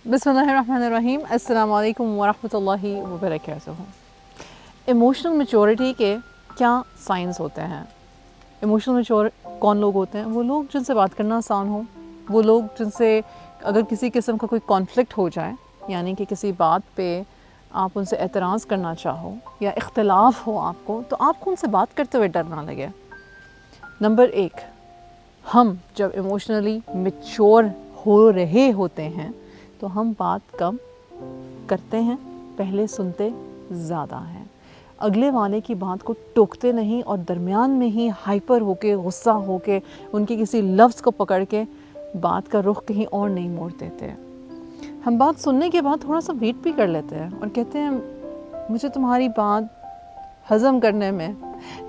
बिस्मिल्लाहिर्रहमानिर्रहीम। अस्सलाम वालेकुम वरहमतुल्लाहि वबरकातुहू। इमोशनल मैच्योरिटी के क्या साइंस होते हैं? इमोशनल मैच्योर कौन लोग होते हैं? वो लोग जिनसे बात करना आसान हो, वो लोग जिनसे अगर किसी किस्म का कोई कॉन्फ्लिक्ट हो जाए, यानी कि किसी बात पे आप उनसे एतराज़ करना चाहो या इख्तिलाफ़ हो आपको, तो आपको उनसे बात करते हुए डर ना लगे। नंबर एक, हम जब इमोशनली मैच्योर हो रहे होते हैं तो हम बात कम करते हैं, पहले सुनते ज़्यादा हैं, अगले वाले की बात को टोकते नहीं और दरमियान में ही हाइपर होके, गुस्सा होके, उनके किसी लफ्ज़ को पकड़ के बात का रुख कहीं और नहीं मोड़ देते। हम बात सुनने के बाद थोड़ा सा वेट भी कर लेते हैं और कहते हैं मुझे तुम्हारी बात हज़म करने में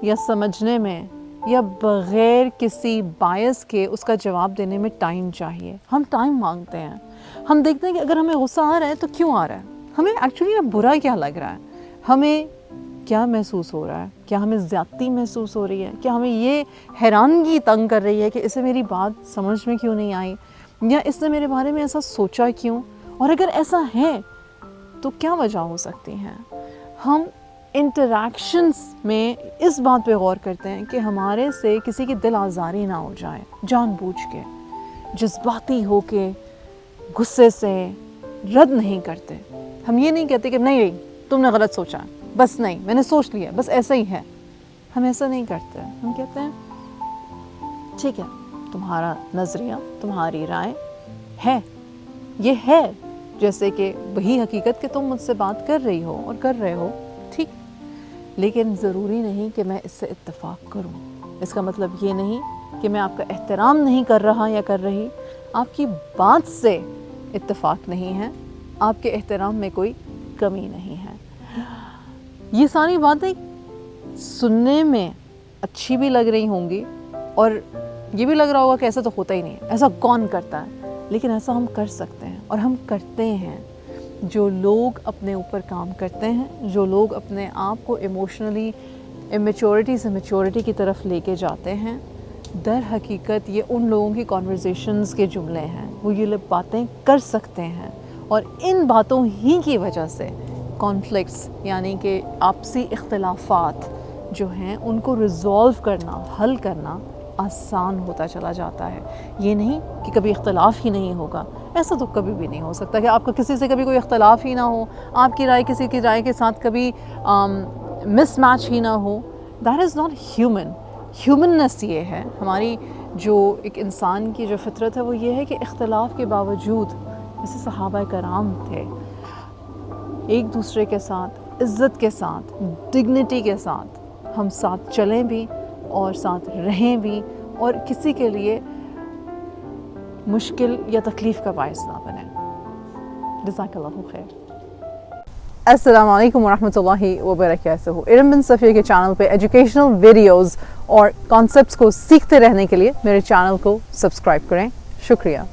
या समझने में या बग़ैर किसी बायस के उसका जवाब देने में टाइम चाहिए। हम टाइम मांगते हैं। हम देखते हैं कि अगर हमें गुस्सा आ रहा है तो क्यों आ रहा है, हमें एक्चुअली बुरा क्या लग रहा है, हमें क्या महसूस हो रहा है, क्या हमें ज़्यादती महसूस हो रही है, क्या हमें ये हैरानगी तंग कर रही है कि इसे मेरी बात समझ में क्यों नहीं आई, या इसने मेरे बारे में ऐसा सोचा क्यों, और अगर ऐसा है तो क्या वजह हो सकती हैं। हम इंटरैक्शंस में इस बात पे गौर करते हैं कि हमारे से किसी की दिल आज़ारी ना हो जाए, जानबूझ के जज्बाती होके गुस्से से रद्द नहीं करते। हम ये नहीं कहते कि नहीं तुमने गलत सोचा, बस नहीं मैंने सोच लिया, बस ऐसा ही है। हम ऐसा नहीं करते। हम कहते हैं ठीक है, तुम्हारा नज़रिया, तुम्हारी राय है, ये है जैसे कि वही हकीकत कि तुम मुझसे बात कर रही हो और कर रहे हो, ठीक, लेकिन ज़रूरी नहीं कि मैं इससे इत्तेफाक करूं। इसका मतलब ये नहीं कि मैं आपका एहतराम नहीं कर रहा या कर रही, आपकी बात से इत्तेफाक नहीं है, आपके एहतराम में कोई कमी नहीं है। ये सारी बातें सुनने में अच्छी भी लग रही होंगी और ये भी लग रहा होगा कि ऐसा तो होता ही नहीं है, ऐसा कौन करता है, लेकिन ऐसा हम कर सकते हैं और हम करते हैं। जो लोग अपने ऊपर काम करते हैं, जो लोग अपने आप को इमोशनली इमेच्योरिटी से मैच्योरिटी की तरफ लेके जाते हैं, दर हकीकत ये उन लोगों की कॉन्वर्सेशंस के जुमले हैं। वो ये लोग बातें कर सकते हैं और इन बातों ही की वजह से कॉन्फ्लिक्ट्स यानी कि आपसी इख्तिलाफ़ात जो हैं उनको रिज़ॉल्व करना, हल करना आसान होता चला जाता है। ये नहीं कि कभी इख्तिलाफ़ ही नहीं होगा, ऐसा तो कभी भी नहीं हो सकता कि आपका किसी से कभी कोई इख्तिलाफ़ ही ना हो, आपकी राय किसी की राय के साथ कभी मिसमैच ही ना हो। That is not human. Humanness ये है, हमारी जो एक इंसान की जो फितरत है वो ये है कि इख्तिलाफ़ के बावजूद, जैसे सहाबा कराम थे, एक दूसरे के साथ इज़्ज़त के साथ, डिग्निटी के साथ हम साथ चलें भी और साथ रहें भी और किसी के लिए मुश्किल या तकलीफ़ का बायस ना बने। जज़ाकल्लाहु खैर। अस्सलामु अलैकुम वरहमतुल्लाहि वबरकातुहू। इरम बिन सफ़िया के चैनल पे एजुकेशनल वीडियोज़ और कॉन्सेप्ट्स को सीखते रहने के लिए मेरे चैनल को सब्सक्राइब करें। शुक्रिया।